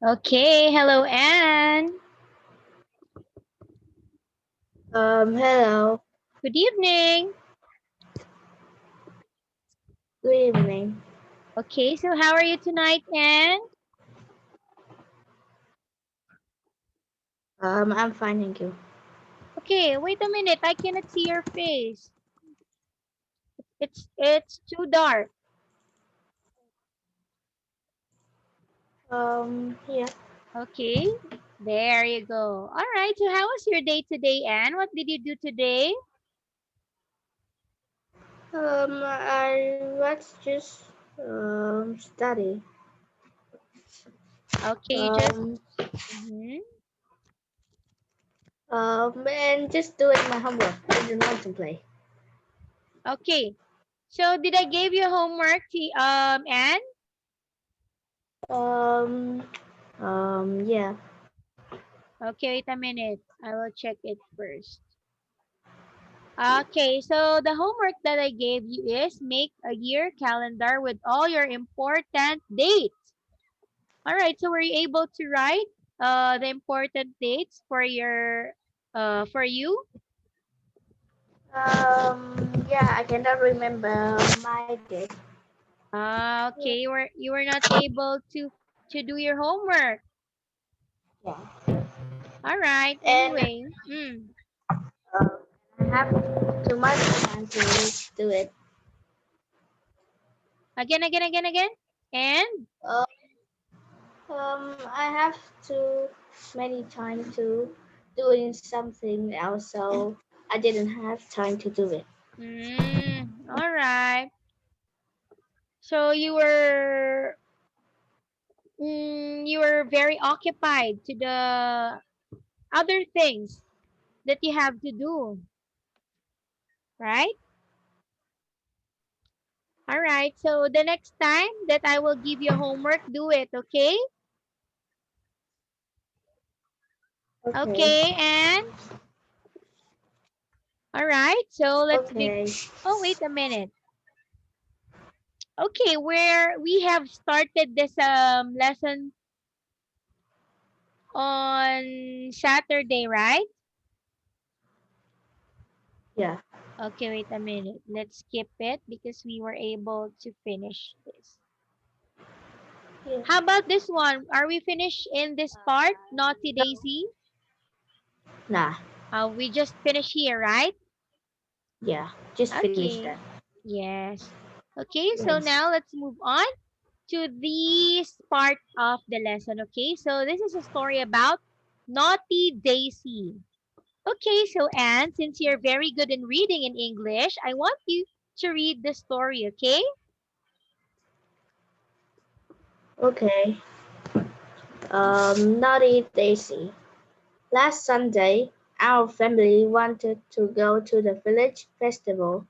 Okay, hello, Anne. Hello. Good evening. Good evening. Okay, so how are you tonight, Anne? I'm fine, thank you. Okay, wait a minute. I cannot see your face. It's too dark. Yeah. Okay, there you go. All right, so how was your day today, Anne? What did you do today? I was just study. Okay, you just. Um, Mhm. and just doing my homework. I didn't want to play. Okay, so did I give you homework, Anne? Um, yeah. Okay, wait a minute. I will check it first. Okay, so the homework that I gave you is make a year calendar with all your important dates. All right, so were you able to write the important dates for your for you? Yeah. I cannot remember my date. Okay, you were not able to do your homework. Yeah. All right, And anyway. uh, I have too much time to do it. Again. And Uh, I have too many time to doing something else, so I didn't have time to do it. all right. So you were very occupied to the other things that you have to do, right? All right. So the next time that I will give you homework, do it, okay? Okay. Okay, and all right. So let's be. Okay. Oh, wait a minute. Okay, where we have started this lesson on Saturday, right? Yeah. Okay, wait a minute. Let's skip it because we were able to finish this. Yeah. How about this one? Are we finished in this part? Naughty Daisy? Nah. We just finished here, right? Yeah. Just finish Okay. that. Yes. Okay, so Yes. now let's move on to this part of the lesson. Okay, so this is a story about Naughty Daisy. Okay, so Anne, since you're very good in reading in English, I want you to read the story, okay? Okay. Naughty Daisy. Last Sunday, our family wanted to go to the village festival,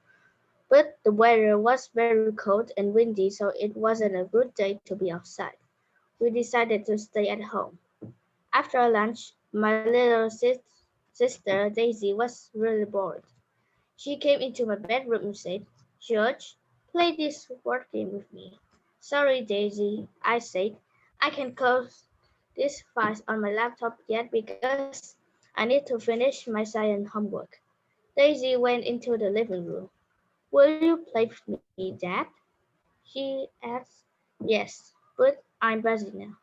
but the weather was very cold and windy, so it wasn't a good day to be outside. We decided to stay at home. After lunch, my little sister Daisy was really bored. She came into my bedroom and said, "George, play this word game with me." "Sorry, Daisy," I said. "I can't close these files on my laptop yet because I need to finish my science homework." Daisy went into the living room. "Will you play with me, Dad?" she asked. "Yes, but I'm busy now,"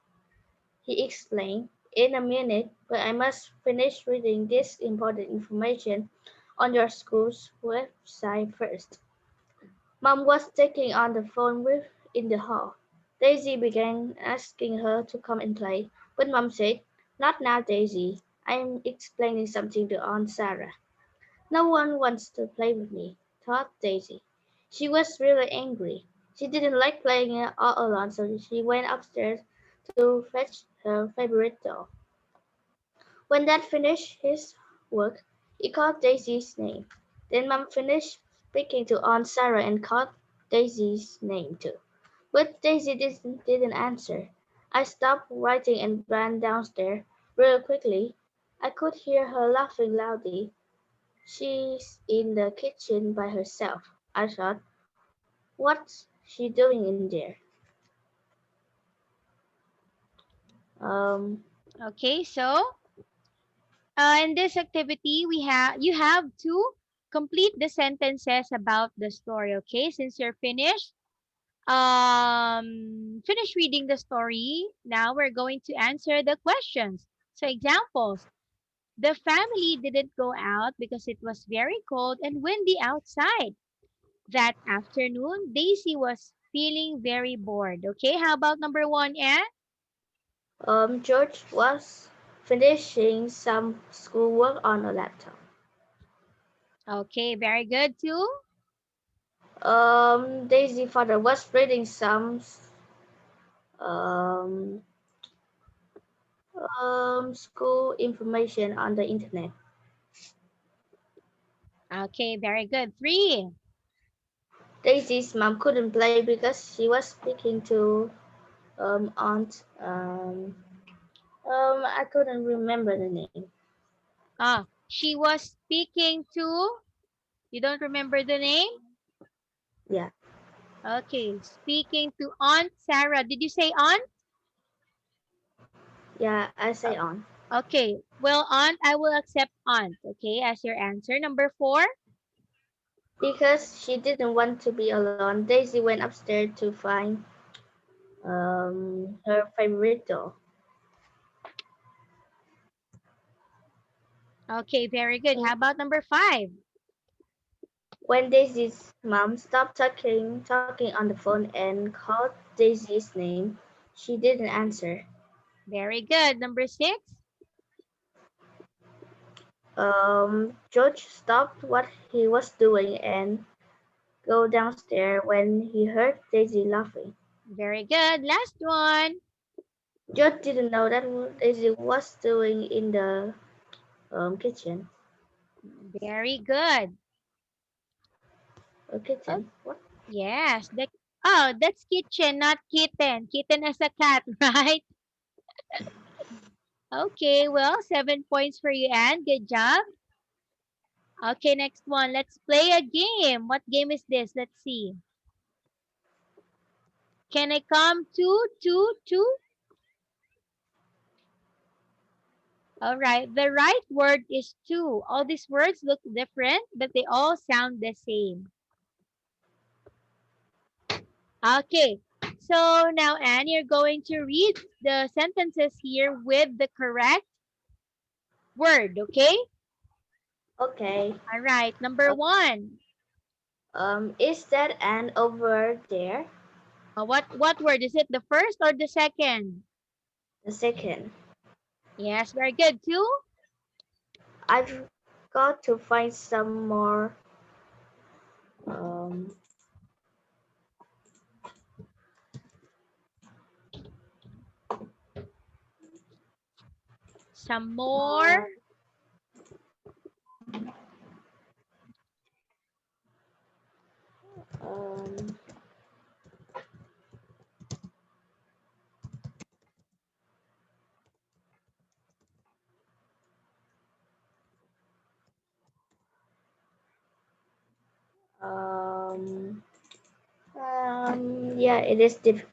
he explained. "In a minute, but I must finish reading this important information on your school's website first." Mom was taking on the phone with in the hall. Daisy began asking her to come and play, but Mom said, "Not now, Daisy. I'm explaining something to Aunt Sarah." "No one wants to play with me," thought Daisy. She was really angry. She didn't like playing all alone, so she went upstairs to fetch her favorite doll. When Dad finished his work, he called Daisy's name. Then Mom finished speaking to Aunt Sarah and called Daisy's name too. But Daisy didn't answer. I stopped writing and ran downstairs real quickly. I could hear her laughing loudly. "She's in the kitchen by herself," I thought. "What's she doing in there?" Um, Okay, so in this activity, you have to complete the sentences about the story. Okay, since you're finished, finish reading the story. Now we're going to answer the questions. So examples. The family didn't go out because it was very cold and windy outside. That afternoon, Daisy was feeling very bored. Okay, how about number one, Anne? George was finishing some schoolwork on a laptop. Okay, very good too. Daisy's father was reading some um, school information on the internet. Okay, very good. Three. Daisy's mom couldn't play because she was speaking to aunt. I couldn't remember the name. She was speaking to, you don't remember the name? Yeah, Okay, speaking to Aunt Sarah. Did you say Aunt? yeah, I say Uh, on. Okay, well, Aunt, I will accept Aunt, okay, as your answer. Number four. Because she didn't want to be alone, Daisy went upstairs to find her favorite doll. Okay, very good. How about number five? When Daisy's mom stopped talking on the phone and called Daisy's name, she didn't answer. Very good. Number six. George stopped what he was doing and go downstairs when he heard Daisy laughing. Very good. Last one. George didn't know that what Daisy was doing in the kitchen. Very good. Oh, Kitchen? What? yes. Oh, that's kitchen, not kitten. Kitten as a cat, right? Okay, well, 7 points for you, Anne. Good job. Okay, next one. Let's play a game. What game is this? Let's see. Can I come two? All right. The right word is two. All these words look different, but they all sound the same. Okay. So now, Anne, you're going to read the sentences here with the correct word, okay? Okay. All right. Number Uh, one. is that an over there? What word is it? The first or the second? The second. Yes, very good. Two. I've got to find some more. Um, Some more. uh, um, um, yeah, it is difficult.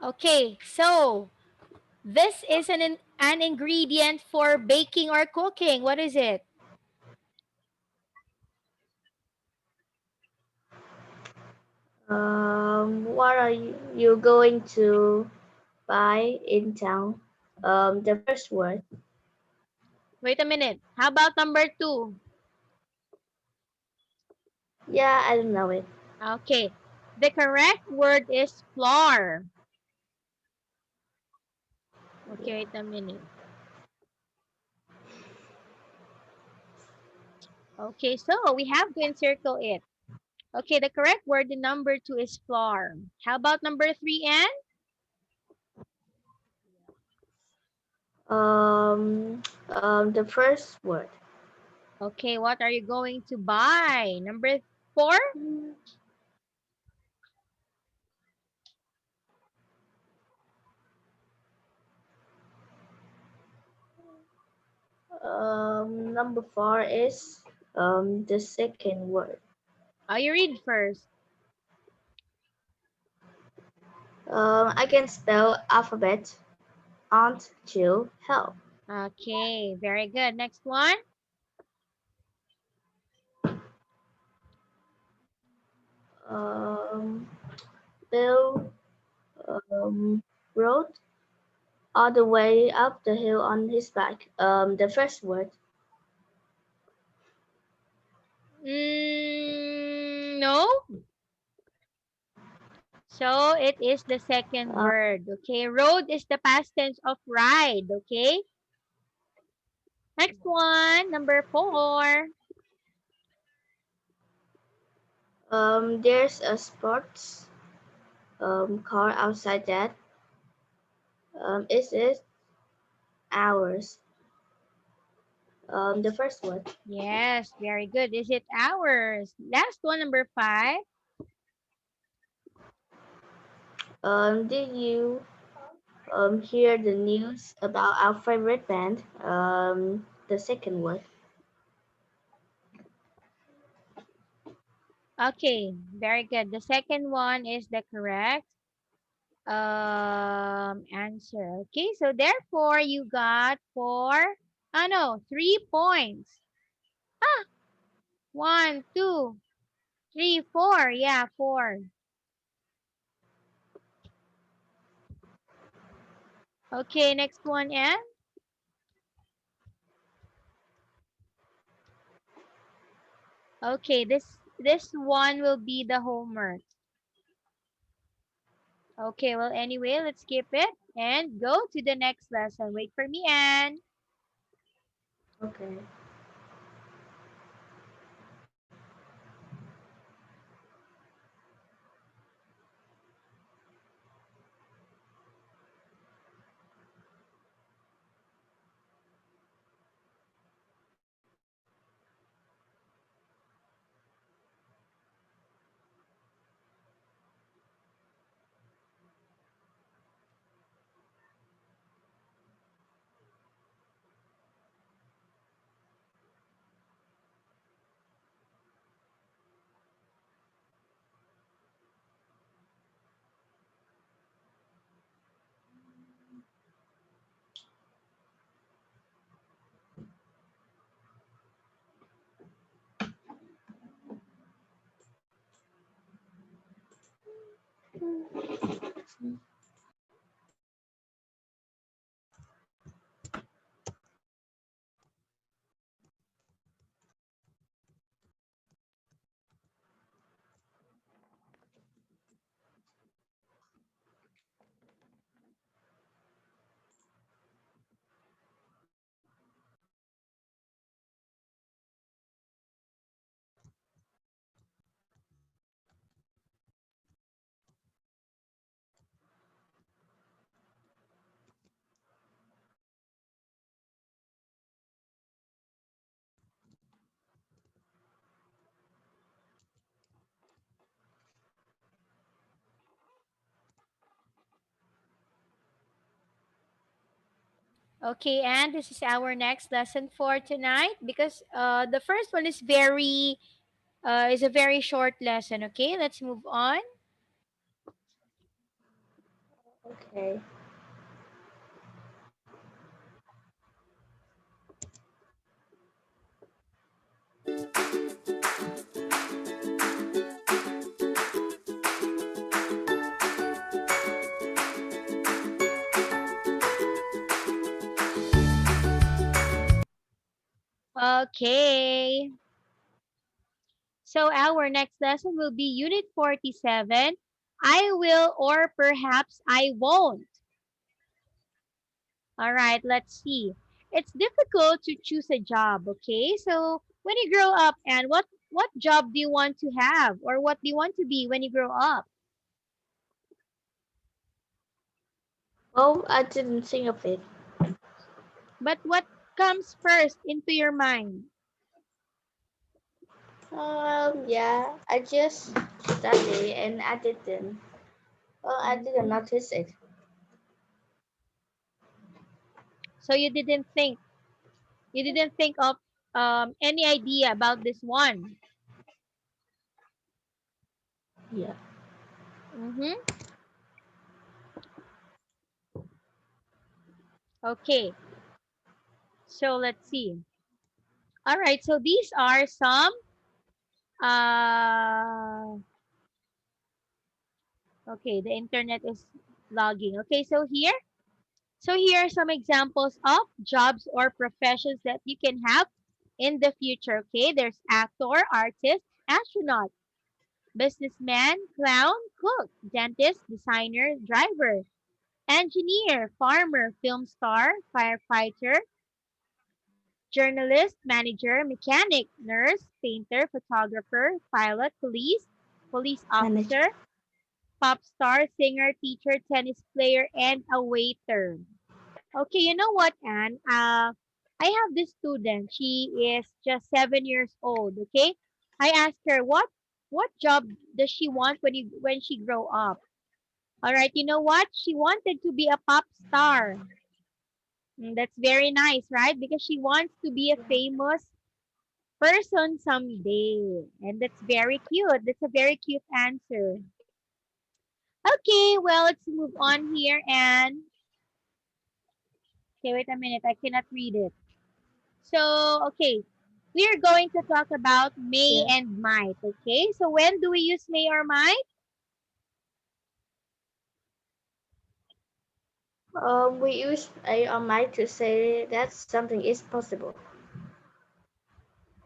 Okay, so this is an ingredient for baking or cooking. What is it? What are you going to buy in town? The first word. Wait a minute. How about number two? Yeah, I don't know it. Okay. The correct word is flour. Okay, wait a minute. Okay, so we have to encircle it. Okay, the correct word in number two is flour. How about number three, Anne? The first word. Okay, what are you going to buy? Number four? Number four is the second word. Oh, you read first. I can spell alphabet. Aunt Jill help. Okay, very good. Next one. Um, Bill rode all the way up the hill on his back. The first word. No. So it is the second Uh, word. Okay, rode is the past tense of ride. Okay. Next one, number 4. there's a sports car outside that. Is ours? The first word. Yes, very good. Is it ours? Last one, number 5. Did you hear the news about our favorite band? The second word. Okay, very good. The second one is the correct answer. Okay, so therefore you got 3 points. Ah, 1, 2, 3, 4. Yeah, 4. Okay, next one, and okay, this one will be the homework. Okay, well anyway, let's skip it and go to the next lesson. Wait for me, Anne. Okay. Okay, and this is our next lesson for tonight because the first one is a very short lesson. Okay, let's move on. Okay. Okay. So our next lesson will be Unit 47. I will or perhaps I won't. All right, let's see. It's difficult to choose a job, okay? So when you grow up, and what job do you want to have or what do you want to be when you grow up? Oh, I didn't think of it. But what comes first into your mind? Yeah, I just studied and I didn't. Well, I didn't Mm. notice it. So you didn't think of any idea about this one. Yeah. Mm-hmm. Okay, so let's see. All right, so these are some uh okay, the internet is logging. Okay, so here are some examples of jobs or professions that you can have in the future. Okay, there's actor, artist, astronaut, businessman, clown, cook, dentist, designer, driver, engineer, farmer, film star, firefighter, journalist, manager, mechanic, nurse, painter, photographer, pilot, police Manager. officer, pop star, singer, teacher, tennis player, and a waiter. Okay, you know what, Anne? I have this student. She is just 7 years old. Okay, I asked her what job does she want when she grow up. All right, you know what? She wanted to be a pop star. That's very nice, right? Because she wants to be a famous person someday. And that's very cute. That's a very cute answer. Okay, well, let's move on here. And okay, wait a minute. I cannot read it. So, okay, we are going to talk about may Yeah. and might. Okay, so when do we use may or might? We use a or might to say that something is possible.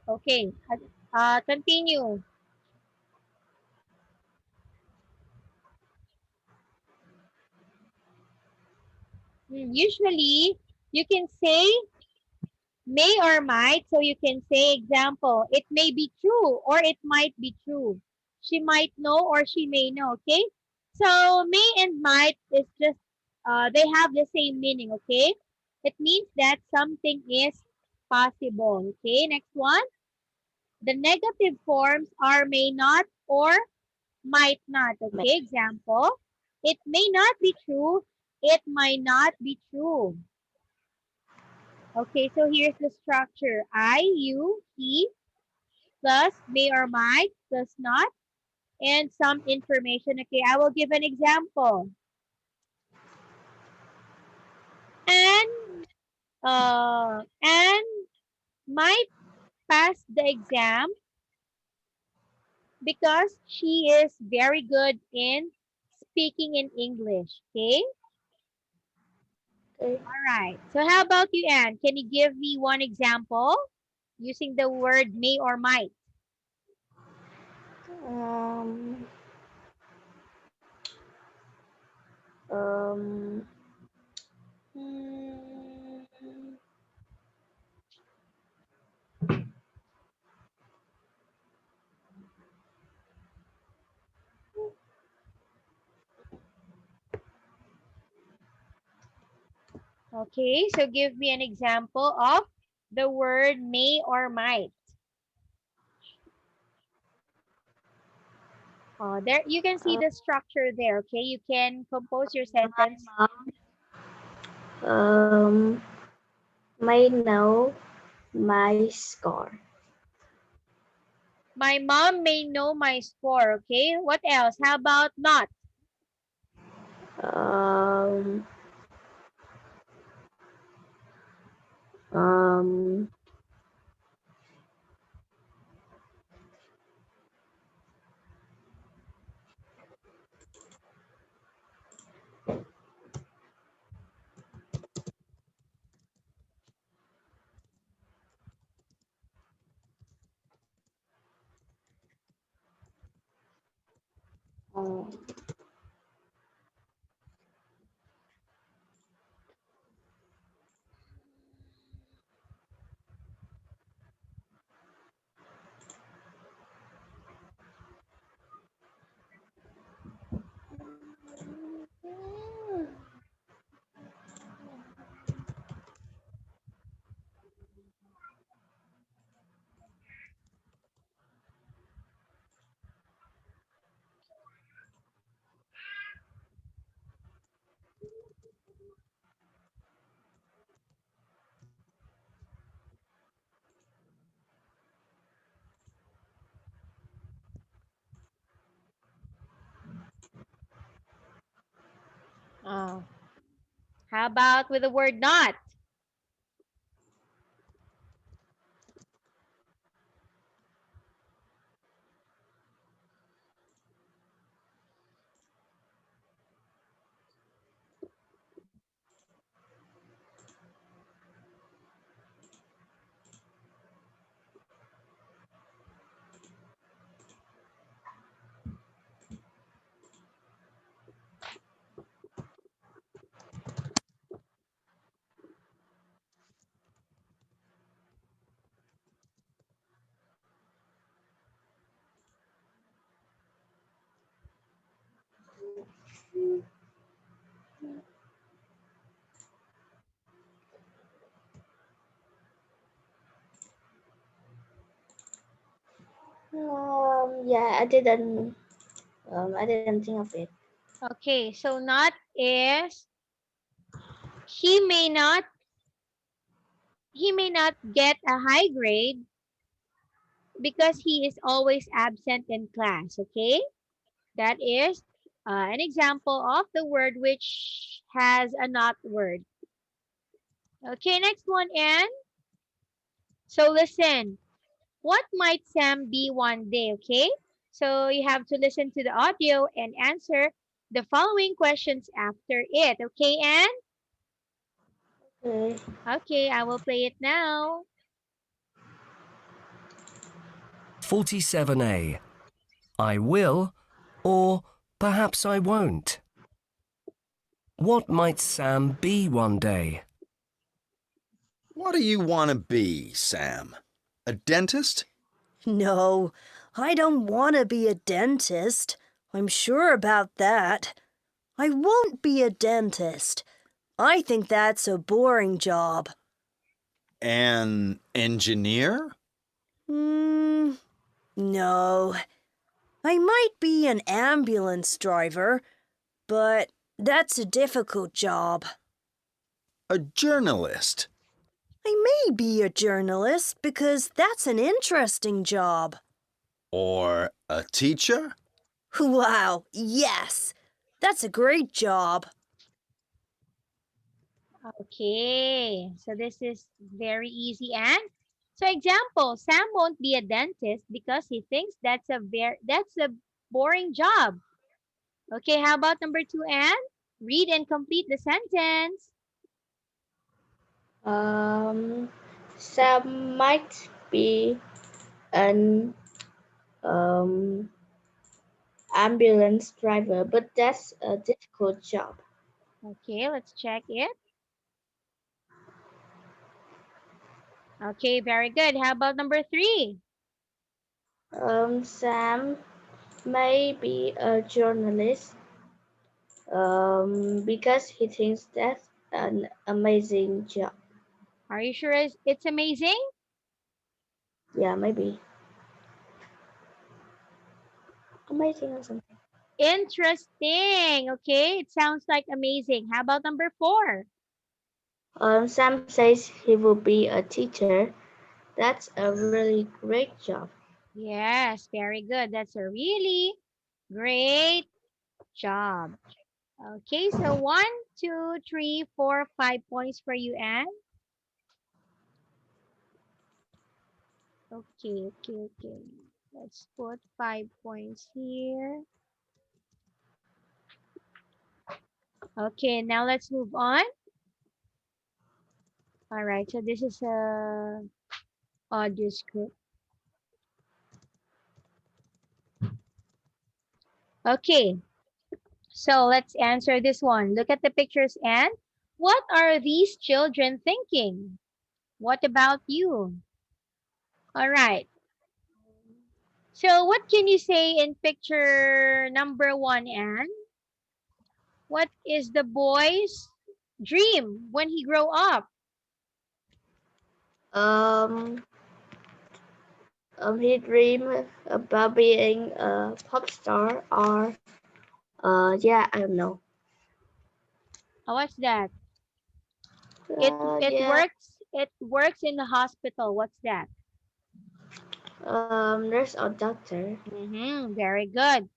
Okay, continue. Usually, you can say may or might. So you can say, example, it may be true or it might be true. She might know or she may know. Okay. So may and might is just, they have the same meaning. Okay. It means that something is possible. Okay. Next one. The negative forms are may not or might not. May. Okay. Example, it may not be true. It might not be true. Okay, so here's the structure. I, you, he, plus may or might, plus not, and some information. Okay, I will give an example. And and might pass the exam because she is very good in speaking in English. Okay, Okay. all right. So how about you, Anne? Can you give me one example using the word may or might? Um, um, mm, Okay, so give me an example of the word may or might. There you can see uh, the structure there. Okay, you can compose your my sentence. mom may know my score. My mom may know my score. Okay, what else? How about not? Um, um, um, Uh, How about with the word not? Yeah, I didn't think of it. Okay, so not is he may not he may not get a high grade because he is always absent in class. Okay, that is an example of the word which has a not word. Okay, next one, and so listen. What might Sam be one day? Okay, so you have to listen to the audio and answer the following questions after it. Okay, Anne? Okay. Okay, I will play it now. 47A. I will, or perhaps I won't. What might Sam be one day? What do you want to be, Sam? A dentist? No, I don't want to be a dentist. I'm sure about that. I won't be a dentist. I think that's a boring job. An engineer? Hmm, no. I might be an ambulance driver, but that's a difficult job. A journalist? I may be a journalist because that's an interesting job. Or a teacher? Wow, yes. That's a great job. Okay, so this is very easy. And so example, Sam won't be a dentist because he thinks that's a boring job. Okay, how about number two, Anne? Read and complete the sentence. Um, Sam might be an um, ambulance driver, but that's a difficult job. Okay, let's check it. Okay, very good. How about number three? Sam may be a journalist because he thinks that's an amazing job. Are you sure it's amazing? Yeah, maybe amazing or something. Interesting. Okay, it sounds like amazing. How about number four? Sam says he will be a teacher. That's a really great job. Yes, very good. That's a really great job. Okay, so one, two, three, four, 5 points for you, Anne. Okay, okay, okay. Let's put 5 points here. Okay, now let's move on. All right, so this is a audio script. Okay, so let's answer this one. Look at the pictures, and what are these children thinking? What about you? All right. So what can you say in picture number one, Anne? What is the boy's dream when he grow up? Um, he dreamed about being a pop star or yeah, I don't know. Oh, what's that? It it Yeah, works it works in the hospital. What's that? nurse or doctor. Mm-hmm, very good.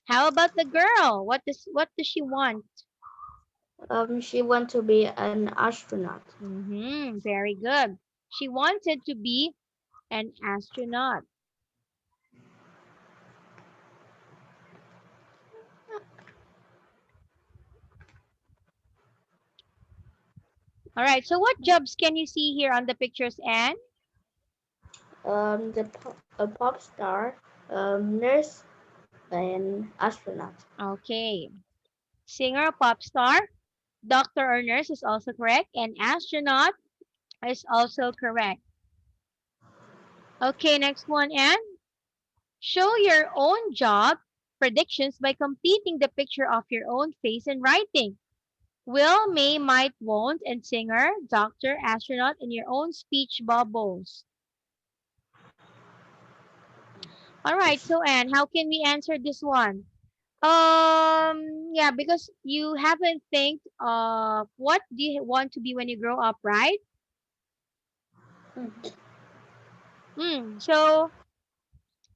How about the girl? What does she want? She want to be an astronaut. Very good. She wanted to be an astronaut. All right. So what jobs can you see here on the pictures, Anne? A pop star, nurse, and astronaut. Okay. Singer, pop star, doctor or nurse is also correct, and astronaut is also correct. Okay, next one, Anne. Show your own job predictions by completing the picture of your own face and writing. Will, may, might, won't, and singer, doctor, astronaut, and your own speech bubbles. All right, so Anne, how can we answer this one? Yeah, because you haven't think of what do you want to be when you grow up, right? Hmm. So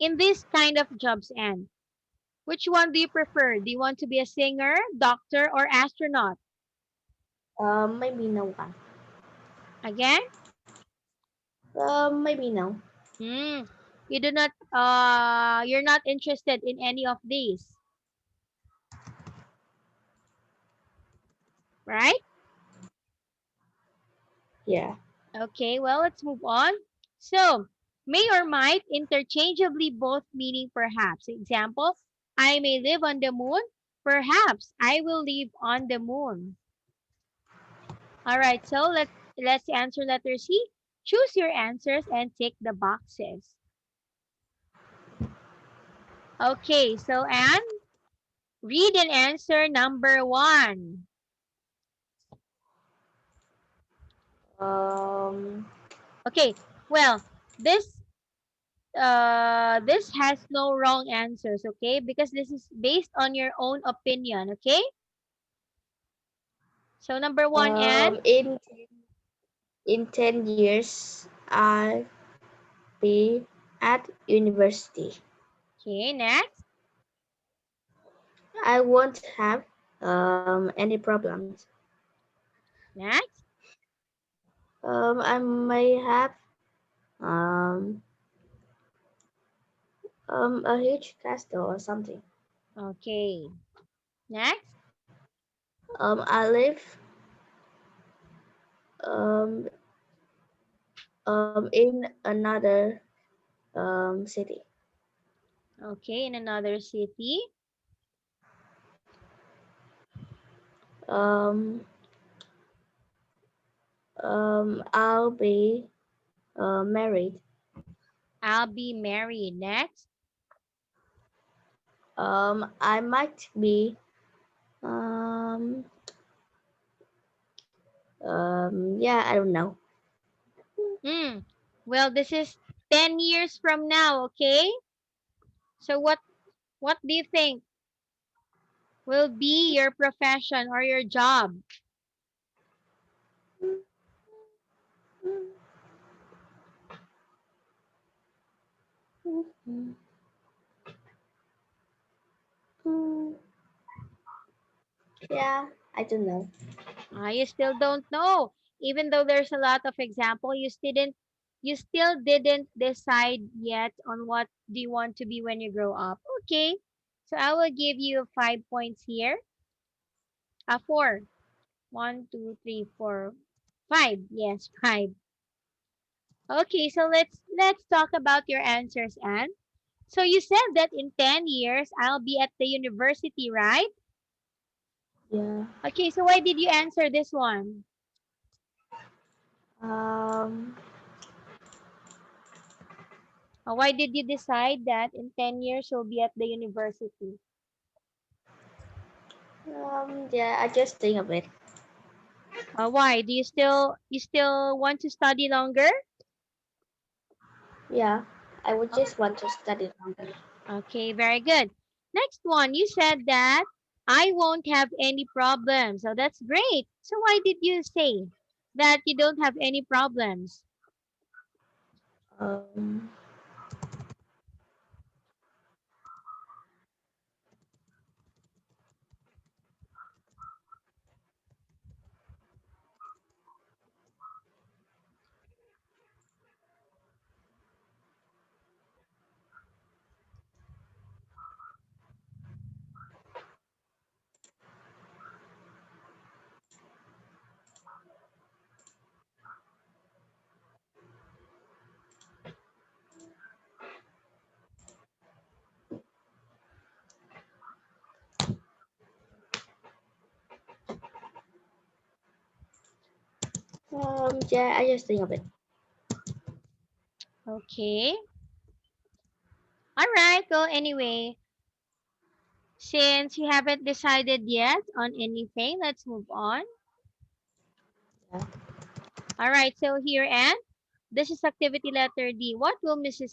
in this kind of jobs, Anne, which one do you prefer? Do you want to be a singer, doctor, or astronaut? Maybe no one. Again? Maybe no. Hmm. You do not you're not interested in any of these, right? Yeah. Okay, well, let's move on. So, may or might interchangeably both meaning perhaps. Example, I may live on the moon. Perhaps I will live on the moon. All right, so let's answer letter C. Choose your answers and tick the boxes. Okay, so Anne, read and answer number 1. Um. Okay, well, this this has no wrong answers, okay? Because this is based on your own opinion, okay? So number 1, and Um. In in 10 years, I'll be at university. okay, next, I won't have any problems. next, I may have um a huge castle or something. okay, next, I live um in another city. okay, in another city, Um I'll be married. I'll be married, next, I might be um yeah, I don't know. hmm, well, this is 10 years from now, okay? So what do you think will be your profession or your job? Yeah, I don't know. You still don't know. Even though there's a lot of example, you still didn't decide yet on what do you want to be when you grow up. Okay. So I will give you 5 points here. 4. 1, 2, 3, 4, 5. Yes, 5. Okay, so let's talk about your answers, Anne. So you said that in 10 years I'll be at the university, right? Yeah. Okay, so why did you answer this one? Um Why did you decide that in 10 years you'll be at the university? yeah, I just think of it. Why? Do you still want to study longer? Yeah. I would Oh, just want to study longer. okay, very good. Next one, you said that I won't have any problems. So that's great. So why did you say that you don't have any problems? Um Yeah, I just think of it. Okay. All right. Well, anyway, since you haven't decided yet on anything, let's move on. Yeah. All right. So here, Anne, this is activity letter D. What will Mrs.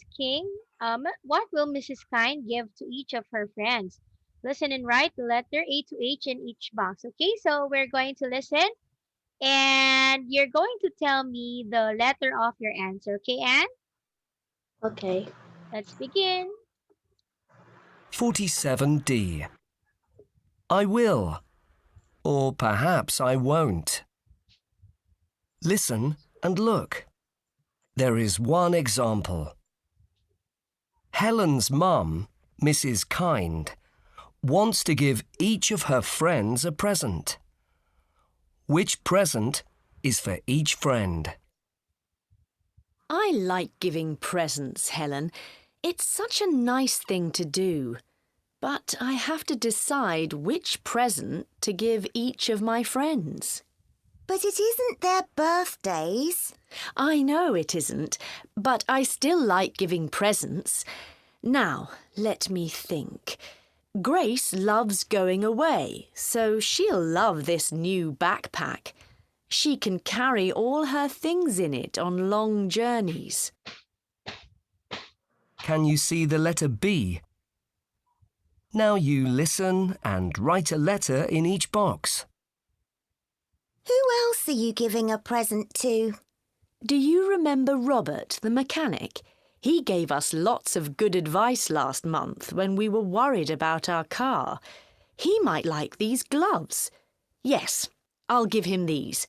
Kind give to each of her friends? Listen and write the letter A to H in each box. Okay. So we're going to listen, and you're going to tell me the letter of your answer. Okay, Anne? Okay. Let's begin. 47D. I will, or perhaps I won't. Listen and look. There is one example. Helen's mum, Mrs. Kind, wants to give each of her friends a present. Which present is for each friend? I like giving presents, Helen. It's such a nice thing to do. But I have to decide which present to give each of my friends. But it isn't their birthdays. I know it isn't, but I still like giving presents. Now, let me think. Grace loves going away, so she'll love this new backpack. She can carry all her things in it on long journeys. Can you see the letter B? Now you listen and write a letter in each box. Who else are you giving a present to? Do you remember Robert, the mechanic? He gave us lots of good advice last month when we were worried about our car. He might like these gloves. Yes, I'll give him these.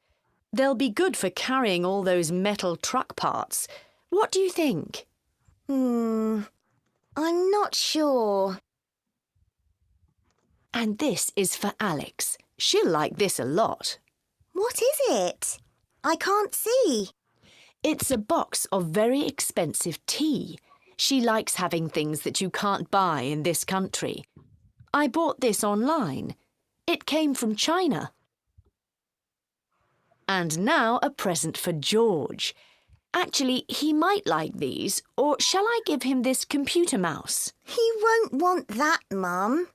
They'll be good for carrying all those metal truck parts. What do you think? I'm not sure. And this is for Alex. She'll like this a lot. What is it? I can't see. It's a box of very expensive tea. She likes having things that you can't buy in this country. I bought this online. It came from China. And now a present for George. Actually, he might like these, or shall I give him this computer mouse? He won't want that, Mum.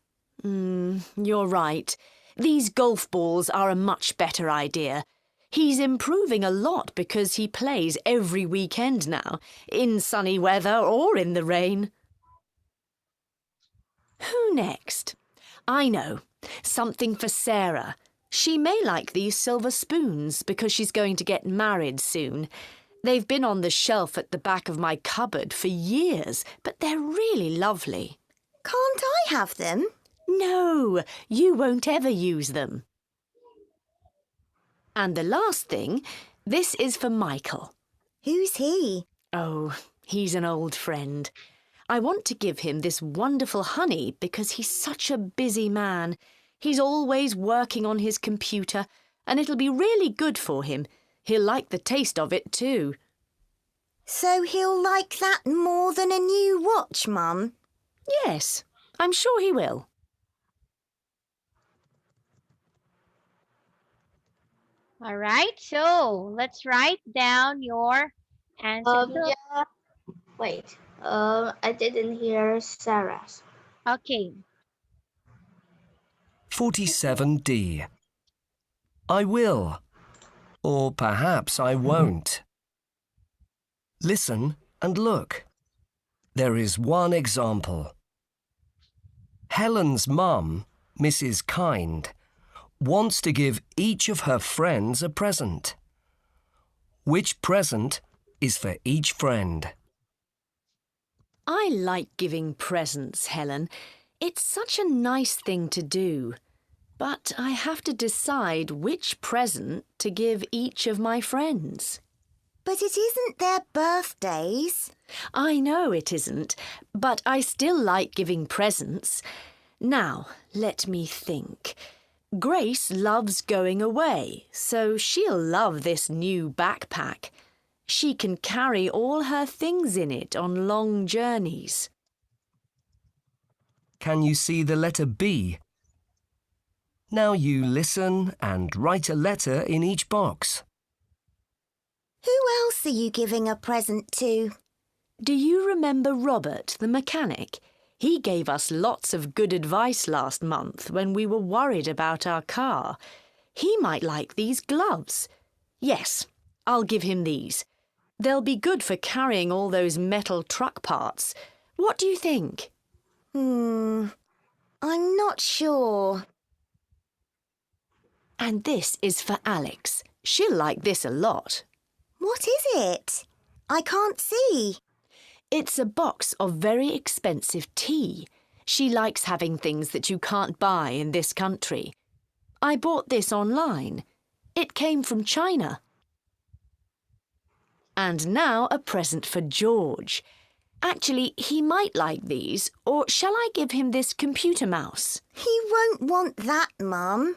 You're right. These golf balls are a much better idea. He's improving a lot because he plays every weekend now, in sunny weather or in the rain. Who next? I know. Something for Sarah. She may like these silver spoons because she's going to get married soon. They've been on the shelf at the back of my cupboard for years, but they're really lovely. Can't I have them? No, you won't ever use them. And the last thing, this is for Michael. Who's he? Oh, he's an old friend. I want to give him this wonderful honey because he's such a busy man. He's always working on his computer, and it'll be really good for him. He'll like the taste of it too. So he'll like that more than a new watch, Mum? Yes, I'm sure he will. All right. So let's write down your answer. Yeah. Wait. I didn't hear Sarah's. Okay. 47D. I will, or perhaps I won't. Listen and look. There is one example. Helen's mum, Mrs. Kind, wants to give each of her friends a present. Which present is for each friend? I like giving presents, Helen. It's such a nice thing to do. But I have to decide which present to give each of my friends. But it isn't their birthdays. I know it isn't, but I still like giving presents. Now, let me think. Grace loves going away, so she'll love this new backpack. She can carry all her things in it on long journeys. Can you see the letter B? Now you listen and write a letter in each box. else are you giving a present to? Do you remember Robert, the mechanic? He gave us lots of good advice last month when we were worried about our car. He might like these gloves. Yes, I'll give him these. They'll be good for carrying all those metal truck parts. What do you think? I'm not sure. And this is for Alex. She'll like this a lot. What is it? I can't see. It's a box of very expensive tea. She likes having things that you can't buy in this country. I bought this online. It came from China. And now a present for George. Actually, he might like these, or shall I give him this computer mouse? He won't want that, Mum.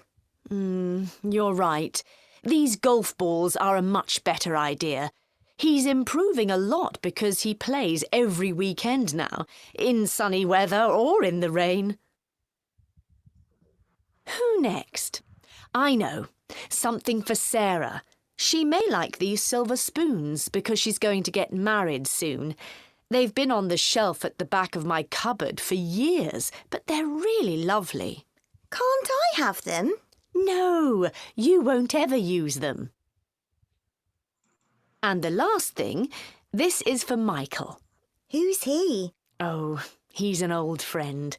You're right. These golf balls are a much better idea. He's improving a lot because he plays every weekend now, in sunny weather or in the rain. Who next? I know. Something for Sarah. She may like these silver spoons because she's going to get married soon. They've been on the shelf at the back of my cupboard for years, but they're really lovely. Can't I have them? No, you won't ever use them. And the last thing, this is for Michael. Who's he? Oh, he's an old friend.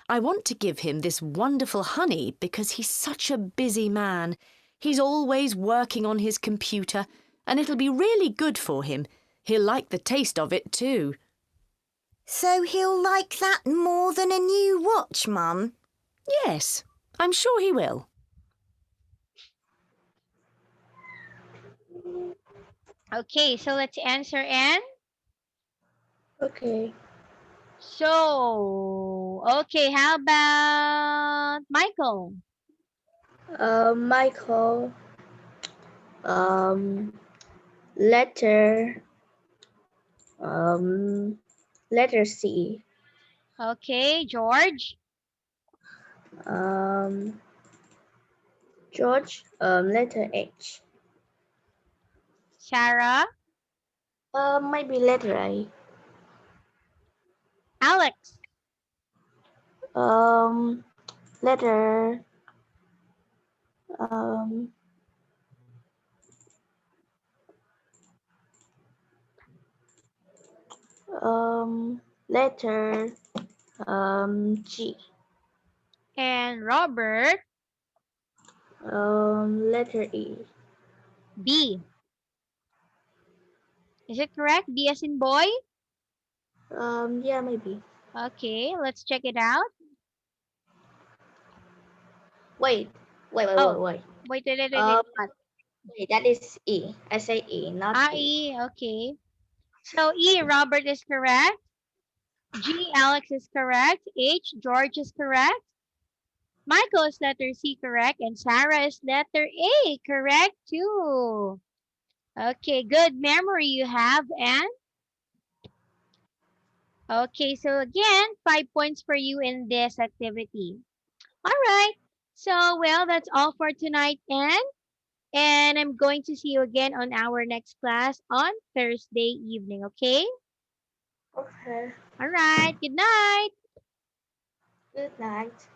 I want to give him this wonderful honey because he's such a busy man. He's always working on his computer, and it'll be really good for him. He'll like the taste of it too. So he'll like that more than a new watch, Mum? Yes, I'm sure he will. Okay, so let's answer Anne. Okay. So, okay, how about Michael? Michael. Letter. Letter C. Okay, George. George. Letter H. Sarah. Maybe letter A. Alex. Letter. Letter. G. And Robert. Letter E. B. Is it correct? B as in boy? Yeah, maybe. Okay, let's check it out. Wait. Oh, Wait. wait. Um, Wait, that is E. I say E, not E. E, okay. So E, Robert is correct. G, Alex is correct. H, George is correct. Michael is letter C correct. And Sarah is letter A correct too. Okay, good memory you have, Anne. Okay, so again, 5 points for you in this activity. All right. So, well, that's all for tonight, Anne. And I'm going to see you again on our next class on Thursday evening, okay? Okay. All right. Good night. Good night.